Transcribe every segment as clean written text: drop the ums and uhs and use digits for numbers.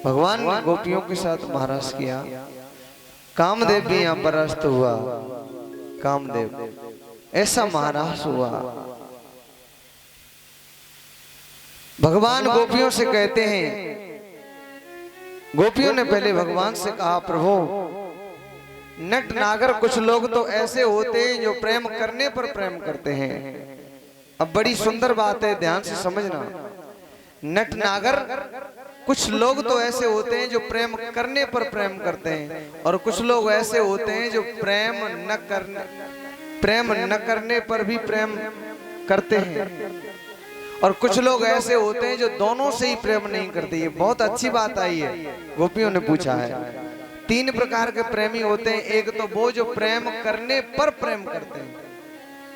भगवान ने गोपियों के साथ महाराज किया। कामदेव भी यहाँ परास्त हुआ। कामदेव ऐसा महाराज हुआ। भगवान गोपियों से कहते हैं, गोपियों ने पहले भगवान से कहा, प्रभु नट नागर कुछ लोग तो ऐसे होते हैं जो प्रेम करने पर प्रेम करते हैं। अब बड़ी सुंदर बात है, ध्यान से समझना। नट नागर कुछ लोग तो ऐसे होते हैं जो प्रेम करने पर प्रेम करते हैं, और कुछ लोग ऐसे होते हैं जो प्रेम न करने पर भी प्रेम करते हैं, और कुछ लोग ऐसे होते हैं जो दोनों से ही प्रेम नहीं करते। ये बहुत अच्छी बात आई है, गोपियों ने पूछा है। 3 प्रकार के प्रेमी होते हैं। एक तो वो जो प्रेम करने पर प्रेम करते हैं,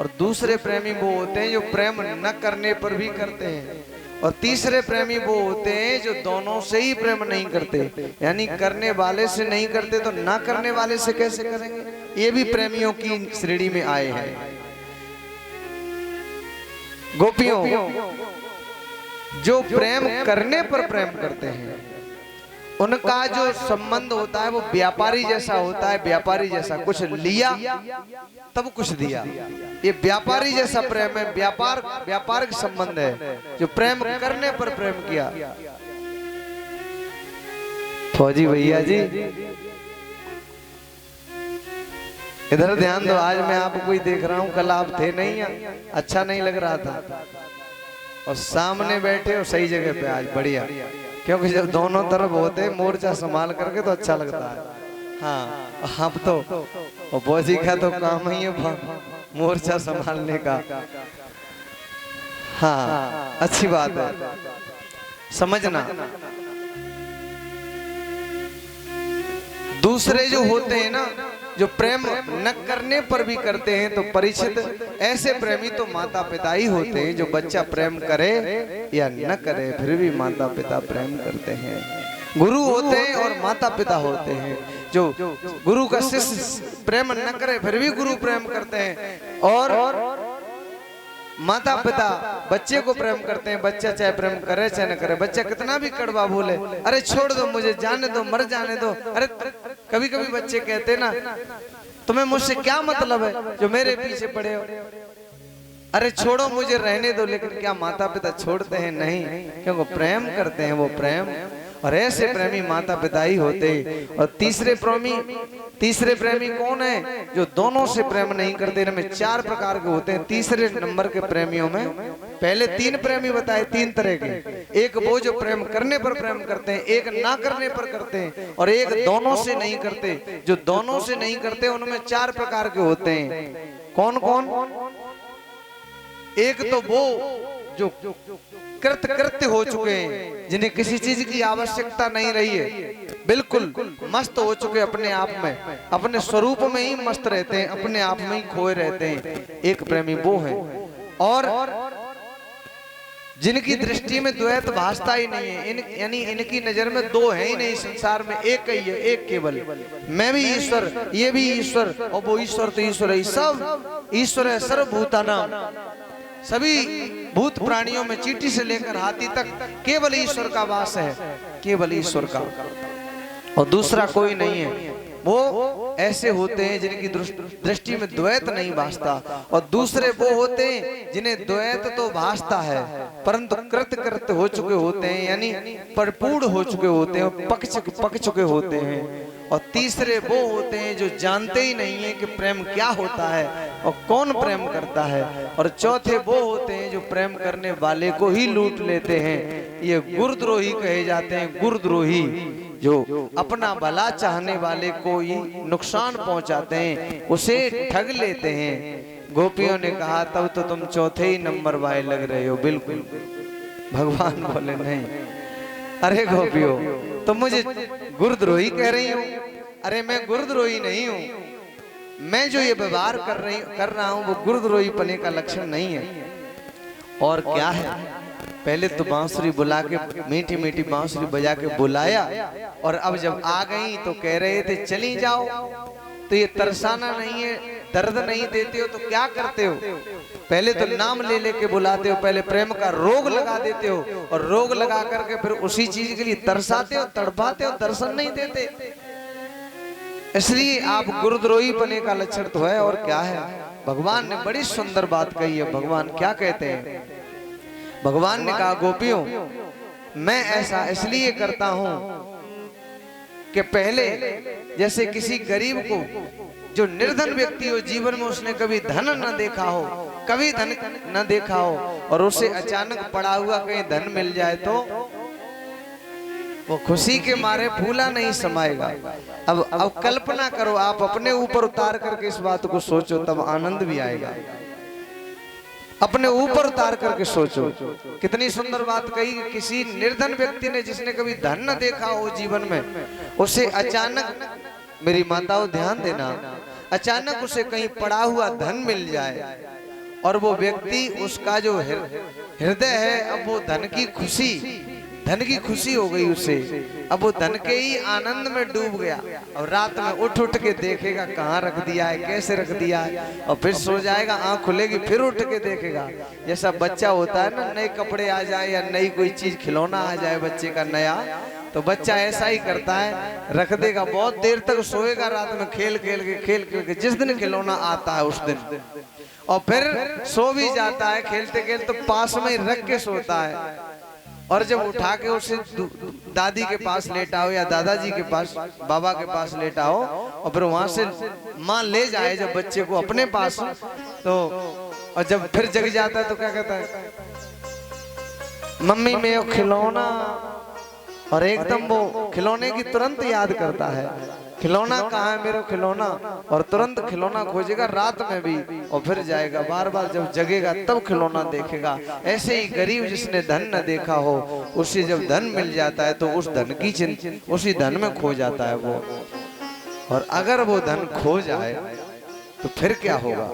और दूसरे प्रेमी वो होते हैं जो प्रेम न करने पर भी करते हैं, और तीसरे प्रेमी वो होते हैं जो दोनों से ही प्रेम नहीं करते। यानी करने वाले से नहीं करते तो ना करने वाले से कैसे करेंगे। ये भी प्रेमियों की श्रेणी में आए हैं। गोपियों जो प्रेम करने पर प्रेम करते हैं, उनका जो संबंध होता है वो व्यापारी जैसा होता है। व्यापारी जैसा, कुछ लिया तब कुछ दिया। ये व्यापारी जैसा प्रेम है, व्यापारिक संबंध है। जो प्रेम करने पर प्रेम किया। फौजी भैया जी इधर ध्यान दो। आज मैं आपको ही देख रहा हूँ, कल आप थे नहीं, अच्छा नहीं लग रहा था, और सामने बैठे हो सही जगह पे आज, बढ़िया। क्योंकि जब दोनों तरफ होते मोर्चा संभाल करके तो अच्छा लगता है। हाँ, अब तो फौजी का तो काम ही है मोर्चा संभालने का। हाँ, अच्छी बात है, समझना। दूसरे जो होते हैं ना, जो प्रेम न करने पर भी करते हैं, तो परीक्षित ऐसे प्रेमी तो माता पिता ही होते हैं। जो बच्चा प्रेम करे या न करे फिर भी माता पिता प्रेम करते हैं। गुरु होते हैं और माता पिता होते हैं। जो गुरु का शिष्य प्रेम न करे फिर भी गुरु प्रेम करते हैं, और माता पिता बच्चे को प्रेम करते हैं। बच्चा चाहे प्रेम करे चाहे न करे, बच्चा कितना भी कड़वा बोले, अरे छोड़ दो मुझे, जाने दो, मर जाने दो। अरे कभी कभी बच्चे कहते ना, तुम्हें मुझसे क्या मतलब है जो मेरे पीछे पड़े हो, अरे छोड़ो मुझे, रहने दो। लेकिन क्या माता पिता छोड़ते हैं? नहीं, क्योंकि प्रेम करते हैं वो प्रेम। और ऐसे प्रेमी माता पिता ही होते। और तीसरे प्रेमी कौन है? जो दोनों से प्रेम नहीं करते। इनमें 4 प्रकार के होते हैं। तीसरे नंबर के प्रेमियों में पहले 3 प्रेमी बताए, 3 तरह के। एक वो जो प्रेम करने पर प्रेम करते हैं, एक ना करने पर करते हैं, और एक दोनों से नहीं करते। जो दोनों से नहीं करते उनमें 4 प्रकार के होते हैं। कौन कौन? एक तो वो जो कृत्य हो चुके हैं, जिन्हें किसी चीज की आवश्यकता नहीं रही है, बिल्कुल मस्त हो चुके अपने आप में, अपने स्वरूप में ही मस्त रहते हैं, अपने आप में ही खोए रहते हैं। एक प्रेमी वो है। और जिनकी दृष्टि में द्वैत भासता ही नहीं है, यानी इनकी नजर में 2 है ही नहीं संसार में, एक ही है, एक केवल। मैं भी ईश्वर, ये भी ईश्वर, और वो ईश्वर तो ईश्वर है। सब ईश्वर है, सर्वभूतानां, सभी भूत प्राणियों में, चींटी से लेकर हाथी तक केवल ईश्वर का वास है, केवल ईश्वर का, और दूसरा कोई नहीं है। वो ऐसे होते हैं जिनकी दृष्टि में द्वैत नहीं भासता। और दूसरे वो होते हैं जिन्हें द्वैत तो भासता है, परंतु कृत्य हो चुके होते हैं, यानी परिपूर्ण हो चुके होते हैं, पक चुके होते हैं। और तीसरे वो होते हैं जो जानते ही नहीं है कि प्रेम क्या होता है और कौन प्रेम करता है। और चौथे वो होते हैं जो प्रेम करने वाले को ही लूट लेते हैं। ये गुरुद्रोही कहे जाते हैं। गुरुद्रोही जो अपना भला चाहने वाले को ही नुकसान पहुंचाते हैं, उसे ठग लेते हैं। गोपियों ने कहा, तब तो तुम चौथे ही नंबर वाले लग रहे हो। बिल्कुल। भगवान बोले, नहीं, अरे गोपियों, तुम मुझे गुरुद्रोही कह रही हो? अरे मैं गुरुद्रोही नहीं हूँ। मैं जो ये व्यवहार कर रहा हूँ वो गुरुद्रोही पने का लक्षण नहीं है। और क्या है? पहले तो बांसुरी बुला के, मीठी मीठी बांसुरी बजा के बुलाया, और अब जब आ गई तो कह रहे थे चली जाओ। तो ये तरसाना नहीं है, दर्द नहीं देते हो तो क्या करते हो? पहले तो नाम ले लेके बुलाते हो, पहले प्रेम का रोग लगा देते हो और रोग लगा करके फिर उसी चीज के लिए तरसाते हो, तड़पाते हो, दर्शन नहीं देते। इसलिए आप गुरुद्रोही बने का लक्षण तो है और क्या है। भगवान ने बड़ी सुंदर बात कही है। भगवान क्या कहते हैं? भगवान ने कहा गोपियों मैं ऐसा इसलिए करता हूं कि पहले जैसे किसी गरीब को, जो निर्धन व्यक्ति हो, जीवन में उसने कभी धन न देखा हो, कभी धन न देखा हो, और उसे अचानक पड़ा हुआ कहीं धन मिल जाए तो वो खुशी के मारे फूला नहीं समाएगा। अब कल्पना करो, आप अपने ऊपर उतार करके इस बात को सोचो, तब आनंद भी आएगा। अपने ऊपर उतार करके सोचो। कितनी सुंदर बात कही कि किसी निर्धन व्यक्ति ने, जिसने कभी धन न देखा हो जीवन में, उसे अचानक, मेरी माताओं ध्यान देना, अचानक उसे कहीं पड़ा हुआ धन मिल जाए और वो व्यक्ति, उसका जो हृदय है, अब वो धन की खुशी हो गई उसे। अब वो धन के ही आनंद में डूब गया और रात में उठ उठ के देखेगा कहाँ रख दिया है, कैसे रख दिया है, और फिर सो जाएगा, आंख खुलेगी फिर उठ के देखेगा। जैसा बच्चा होता है ना, नए कपड़े आ जाए या नई कोई चीज खिलौना आ जाए बच्चे का नया, तो बच्चा ऐसा ही करता है, रख देगा, बहुत देर तक सोएगा, रात में खेल खेल के जिस दिन खिलौना आता है उस दिन, और फिर सो भी जाता है खेलते खेलते, तो पास में रख के सोता है। और जब उठा के उसे दादी के पास लेटाओ या दादाजी के पास, बाबा के पास लेटाओ, और फिर वहां से माँ ले जाए जब बच्चे को अपने पास, तो और जब फिर जग जाता है तो क्या कहता है, मम्मी मेरा खिलौना, और एकदम वो खिलौने की तुरंत याद करता है, खिलौना कहाँ है मेरा खिलौना, और तुरंत खिलौना खोजेगा रात में भी, और फिर जाएगा बार बार, जब जगेगा तब खिलौना देखेगा। ऐसे ही गरीब जिसने धन न देखा हो, उसे जब धन मिल जाता है तो उस धन की चिंता उसी धन में खो जाता है वो। और अगर वो धन खो जाए तो फिर क्या होगा?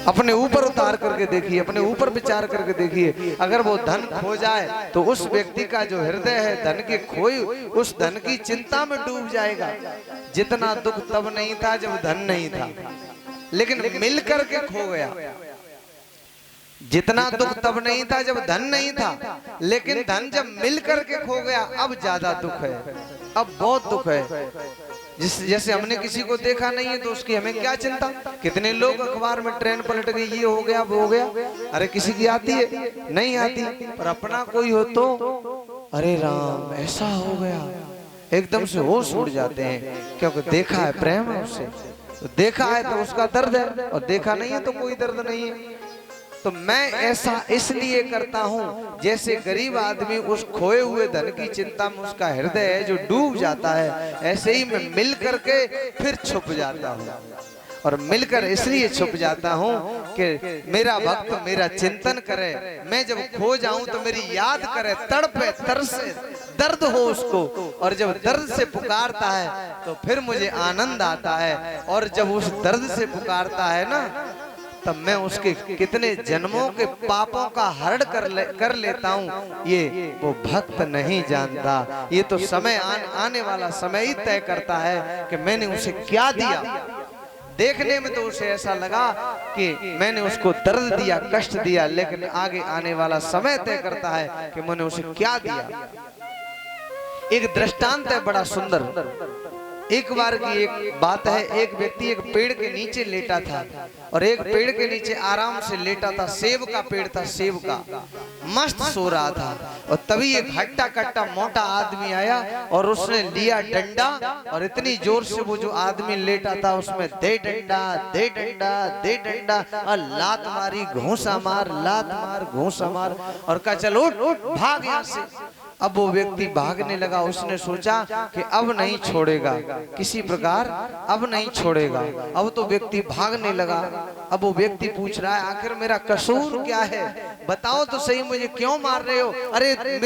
अपने ऊपर उतार करके देखिए, अपने ऊपर विचार करके देखिए। अगर वो धन खो जाए तो उस व्यक्ति का जो हृदय है धन के खोई, उस धन की चिंता में डूब जाएगा। जितना दुख तब नहीं था जब धन नहीं था, लेकिन मिल करके खो गया। जितना दुख तब नहीं था जब धन नहीं था, लेकिन धन जब मिल करके खो गया, अब ज्यादा दुख है, अब बहुत दुख है। जैसे हमने किसी को देखा नहीं है तो उसकी हमें क्या चिंता। कितने लोग अखबार में ट्रेन पलट गई, ये हो गया वो हो गया, अरे किसी की आती है? नहीं आती। पर अपना कोई हो तो अरे राम ऐसा हो गया, एकदम से होश उड़ जाते हैं, क्योंकि देखा है, प्रेम है उससे, तो देखा है तो उसका दर्द है, और देखा नहीं है तो कोई दर्द नहीं है। तो मैं ऐसा इसलिए करता हूं, जैसे गरीब आदमी उस खोए हुए धन की चिंता में उसका हृदय है जो डूब जाता है, ऐसे ही मैं मिल करके फिर छुप जाता हूं। और मिलकर इसलिए छुप जाता हूं कि मेरा भक्त मेरा चिंतन करे, मैं जब खो जाऊं तो मेरी याद करे, तड़पे, तरसे, दर्द हो उसको, और जब दर्द से पुकारता है तो फिर मुझे आनंद आता है। और जब उस दर्द से पुकारता है ना, तब मैं उसके कितने जन्मों के पापों का हरण कर लेता हूँ, ये वो भक्त नहीं जानता। ये तो समय आने वाला समय ही तय करता है कि मैंने उसे क्या दिया। देखने में तो उसे ऐसा लगा कि मैंने उसको दर्द दिया, कष्ट दिया, लेकिन आगे आने वाला समय तय करता है कि मैंने उसे क्या दिया। एक दृष्टांत है बड़ा सुंदर। एक बार की एक बात है, एक व्यक्ति एक पेड़ के नीचे लेटा था, और एक पेड़ के नीचे आराम से लेटा था, सेब का पेड़ था, सेब का, मस्त सो रहा था। और तभी एक हट्टा कट्टा मोटा आदमी आया और उसने लिया डंडा, और इतनी जोर से वो जो आदमी लेटा था उसमें दे डंडा दे डंडा दे डंडा, और लात मारी, घूंसा मार, लात मार, घूंसा मार, और कहा चल उठ भाग यहाँ से। अब वो व्यक्ति भागने लगा। उसने सोचा कि अब नहीं छोड़ेगा, किसी प्रकार अब नहीं छोड़ेगा। अब तो व्यक्ति भागने लगा। अब वो व्यक्ति पूछ रहा है आखिर मेरा कसूर क्या है, बताओ तो सही, मुझे क्यों मार रहे हो? अरे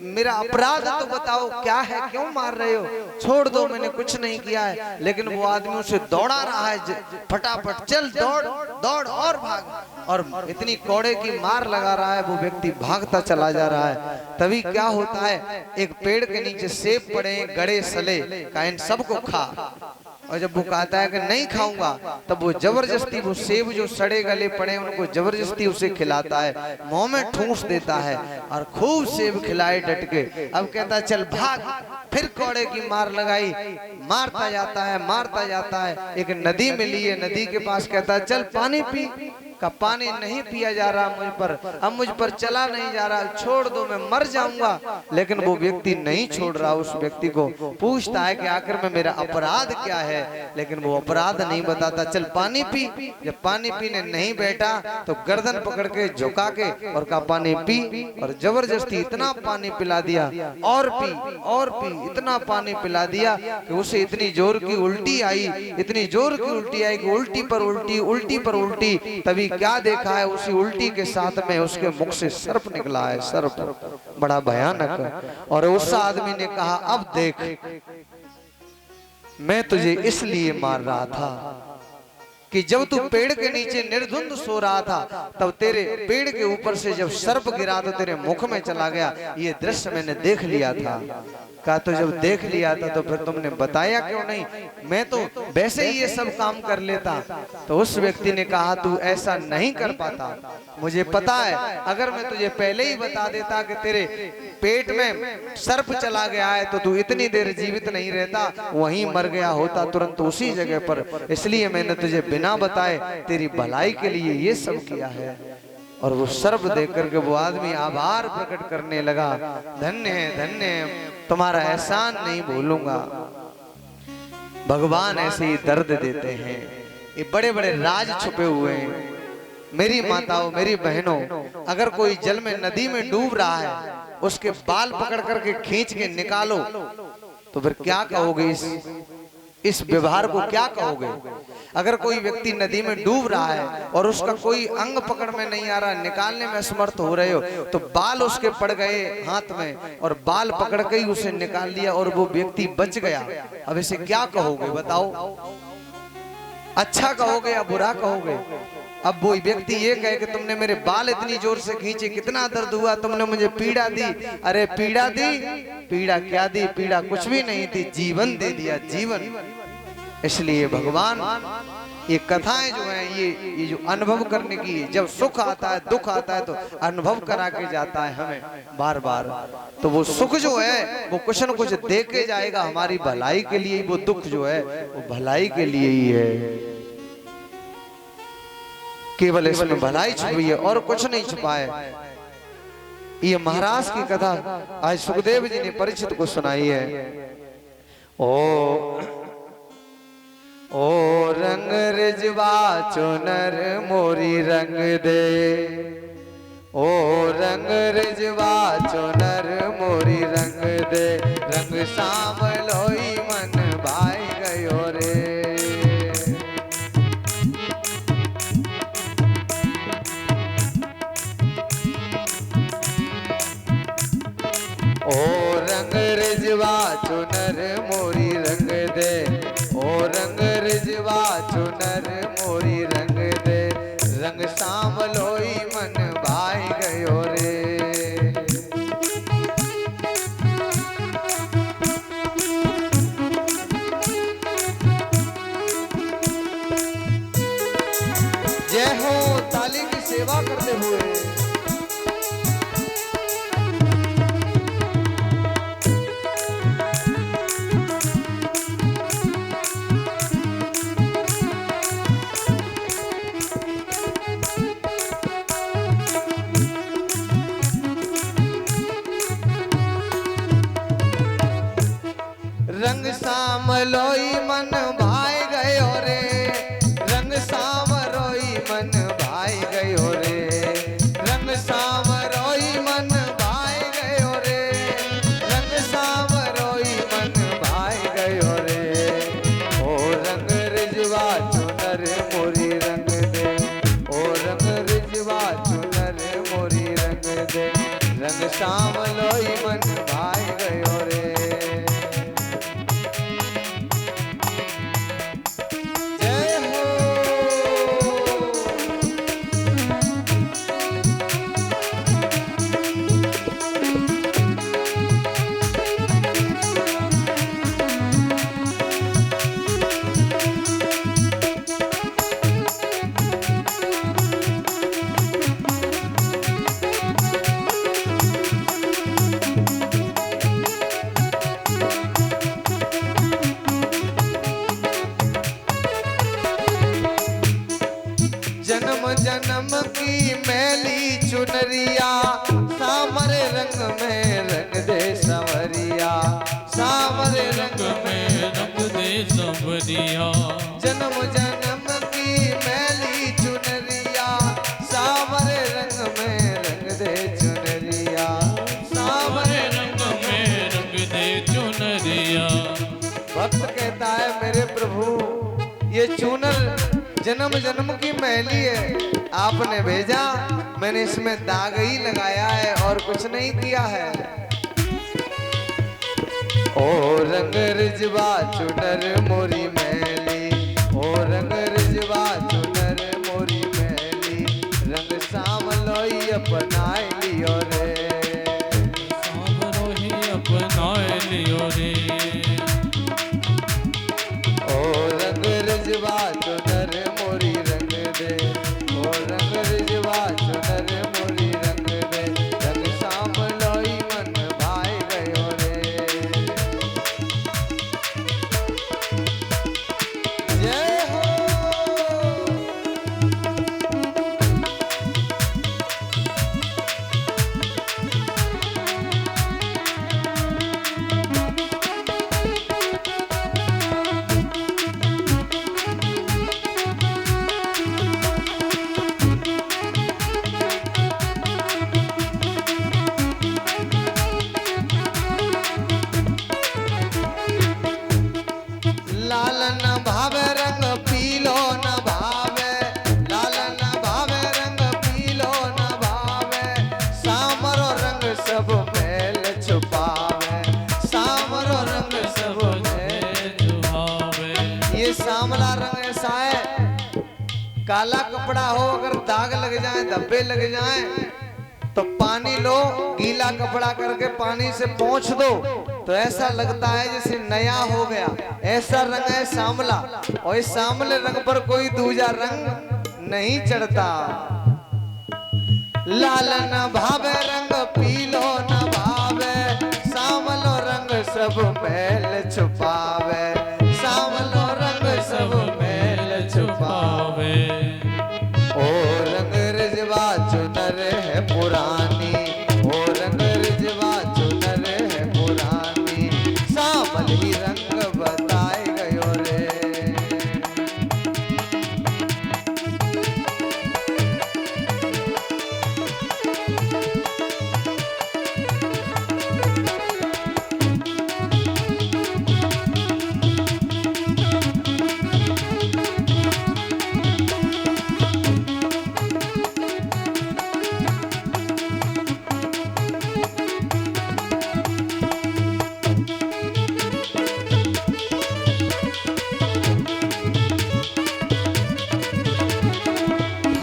मेरा अपराध तो बताओ क्या है, क्यों मार रहे हो? छोड़ दो, मैंने कुछ नहीं किया है। लेकिन वो आदमी उसे दौड़ा रहा है, फटाफट चल दौड़ दौड़ और भाग, और इतनी कौड़े की मार लगा रहा है। वो व्यक्ति भागता चला जा रहा है। तभी क्या होता है, एक पेड़ के नीचे सेब पड़े, गड़े सले, का इन सबको खा। और जब वो कहता है कि नहीं खाऊंगा, तब वो जबरदस्ती वो सेब जो सड़े गले पड़े उनको जबरदस्ती उसे खिलाता है, मुंह में ठूंस देता है और खूब सेब खिलाए डट के। अब कहता है चल भाग, फिर कौड़े की मार लगाई, मारता जाता है। एक नदी मिली है, नदी के पास कहता है चल पानी पी। का पानी नहीं पिया जा रहा मुझ पर, अब मुझ पर चला नहीं जा रहा, छोड़ दो मैं मर जाऊंगा। लेकिन वो व्यक्ति नहीं छोड़ रहा, उस व्यक्ति को पूछता है कि आखिर में मेरा अपराध क्या है, लेकिन वो अपराध नहीं बताता। चल पानी पी। जब पानी पीने नहीं बैठा तो गर्दन पकड़ के झुका के और कहा पानी पी, और जबरदस्ती इतना पानी पिला दिया, और पी, इतना पानी पिला दिया कि उसे इतनी जोर की उल्टी आई, इतनी जोर की उल्टी आई कि उल्टी पर उल्टी, उल्टी पर उल्टी। तभी क्या देखा है, उसी उल्टी के साथ में उसके मुख से सर्प निकला है, सर्प बड़ा भयानक। और उस आदमी ने कहा अब देख, मैं तुझे इसलिए मार रहा था कि जब तू पेड़ के नीचे निर्धुंध सो रहा था, तब तेरे पेड़ के ऊपर से जब सर्प गिरा तो तेरे मुख में चला गया। ये दृश्य मैंने देख लिया था। कहा तो जब देख लिया था तो फिर तुमने बताया क्यों नहीं, मैं तो वैसे ही ये सब काम कर लेता। तो उस व्यक्ति ने कहा तू ऐसा नहीं कर पाता, मुझे पता है, अगर मैं तुझे पहले ही बता देता कि तेरे पेट में सर्प चला गया है तो तू इतनी देर जीवित नहीं रहता, वहीं मर गया होता तुरंत उसी जगह पर। इसलिए मैंने तुझे बिना बताए तेरी भलाई के लिए ये सब किया है। और वो सर्प देख करके वो आदमी आभार प्रकट करने लगा, धन्य है, धन्य है, तुम्हारा एहसान नहीं भूलूंगा। भगवान ऐसे ही दर्द देते हैं, ये बड़े बड़े राज छुपे हुए हैं। मेरी माताओं, मेरी बहनों, अगर कोई जल में नदी में डूब रहा है, उसके बाल पकड़ करके खींच के निकालो तो फिर क्या कहोगे, इस व्यवहार को क्या कहोगे। अगर कोई व्यक्ति नदी में डूब रहा है और उसका कोई अंग पकड़ में नहीं आ रहा, निकालने में असमर्थ हो रहे हो, तो बाल उसके पड़ गए हाथ में और बाल पकड़ के ही उसे निकाल लिया और वो व्यक्ति बच गया। अब इसे क्या कहोगे बताओ, अच्छा कहोगे या बुरा कहोगे। अब वो व्यक्ति ये कहे कि तुमने मेरे बाल इतनी जोर से खींचे, कितना दर्द हुआ, तुमने मुझे पीड़ा दी। अरे पीड़ा दी, पीड़ा क्या दी, पीड़ा कुछ भी नहीं थी, जीवन दे दिया, जीवन। इसलिए भगवान ये कथाएं जो हैं, ये जो अनुभव करने की, जब सुख आता है, दुख आता है, तो अनुभव करा के जाता है हमें बार बार। तो वो सुख जो है वो कुछ न कुछ दे के जाएगा हमारी भलाई के लिए, वो दुख जो है वो भलाई के लिए ही है। केवल इसमें भलाई छुपी है और कुछ नहीं छुपा है। ये महाराज की कथा आज सुखदेव जी ने परीक्षित को सुनाई है। ओ रंग रिजवा चुनर मोरी रंग दे, ओ रंग रिजवा चुनर मोरी रंग दे, रंग सांवलोई मन भाई गयो रे। ओ रंग रिजवा चुनर मोरी रंग दे, ओ रंग रिजवा चुनर मोरी रंग दे, रंग सांवलोई मन भाई गयो रे। जय हो ताली की सेवा करते हुए। रंग सामलोई मन भाई गयो रे, रंग सामरोई मन भाई गयो रे, रंग सामरोई मन भाई गयो रे, रंग सामरोई मन भाई गयो रे। ओ रंग रिजवा चुनर मोरी रंग दे, ओ रंग रिजवा चुनर मोरी रंग दे, रंग सामलोई मन भाई गयो रे। जन्म की मैली चुनरिया सामरे रंग में रंग दे संवरिया, सामरे रंग में रंग दे संवरिया। जन्म जन्म की मैली चुनरिया सामरे रंग में रंग दे चुनरिया, सामरे रंग में रंग दे चुनरिया। भक्त कहता है मेरे प्रभु ये चूनर जन्म जन्म की मैली है, आपने भेजा मैंने इसमें दाग ही लगाया है और कुछ नहीं किया है। ओ रंग रिजवा चुनर मोरी मैली, ओ रंग रिजवा चुनर मोरी मैली, रंग सामलोई अपनाए लियो रे, सामरोही अपनाए लियो रे। ओ रंग रिजवा चुनर मोरी रंग दे, ओ रंग रिजवा चुनर मोरी रंग दे, रंग सामलोई मन भाई गयो रे। जय हो। लाल न भावे रंग पीलो न भावे, लाल न भावे रंग पीलो न भावे, सामरो रंग सब मैल छुपावे, सामरो रंग सब मैल छुपावे। ये सामला रंग ऐसा है, काला कपड़ा हो अगर दाग लग जाए धब्बे लग जाए तो पानी लो गीला कपड़ा करके पानी से पोंछ दो तो ऐसा लगता है जैसे नया हो गया, ऐसा रंग है सामला। और इस सामले रंग पर कोई दूजा रंग नहीं चढ़ता। लाल न भावे रंग पीलो न भावे, सामलो रंग सब मैल छुपावे, सामलो रंग सब मैल छुपावे। ओ रंग रिजवा चुनर है पुरानी, ओ रंग रिजवा चुनर है पुरानी, सामल ही रंग बताए गयो रे।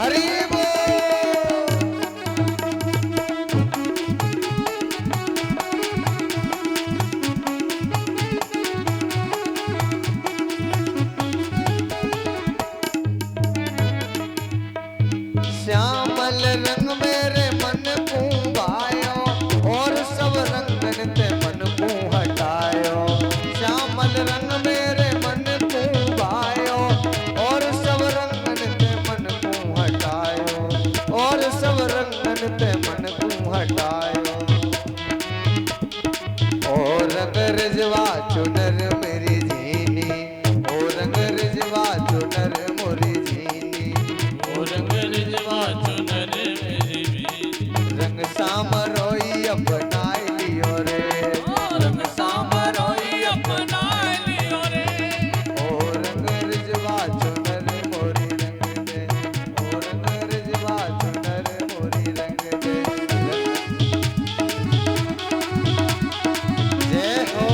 हरि बोल। श्यामल रंग मेरे मन को भायो और सब रंगन ते मन को हटायो, श्यामल रंग मेरे मन को भायो और सब रंगन ते मन को हटायो, और सब रंगन ते मन को हटायो। ओ रंग रिजवा चुनर मेरी जीनी, ओ रंग रिजवा चुनर मोरी जीनी, ओ रंग रिजवा चुनर मेरी बीनी, रंग सामरोई अपनाए लियो रे, रंग सामरोई अपनाए लियो रे। ओ रंग रिजवा चुनर मोरी रंग दे, ओ रंग रिजवा चुनर मोरी रंग दे। जय हो।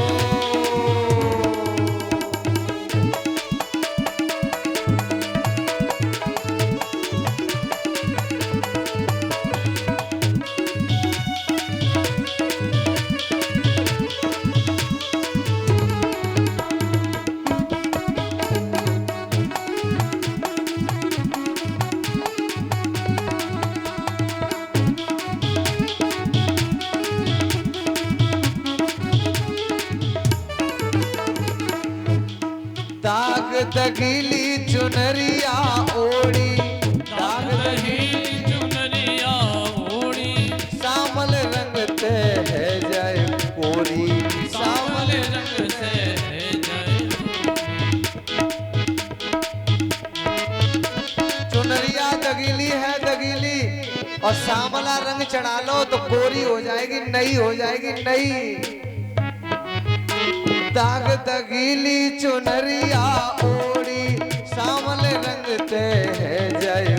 दाग दगीली चुनरिया ओढ़ी, दाग दगीली चुनरिया ओढ़ी, श्यामल रंग ते है जय कोरी, सावल रंग से है जय चुनरिया दगीली है दगीली, और श्यामला रंग चढ़ा लो तो कोरी हो जाएगी, नई हो जाएगी, नई। दाग दगीली चुनरिया ओढ़ी, श्यामल रंग ते है जय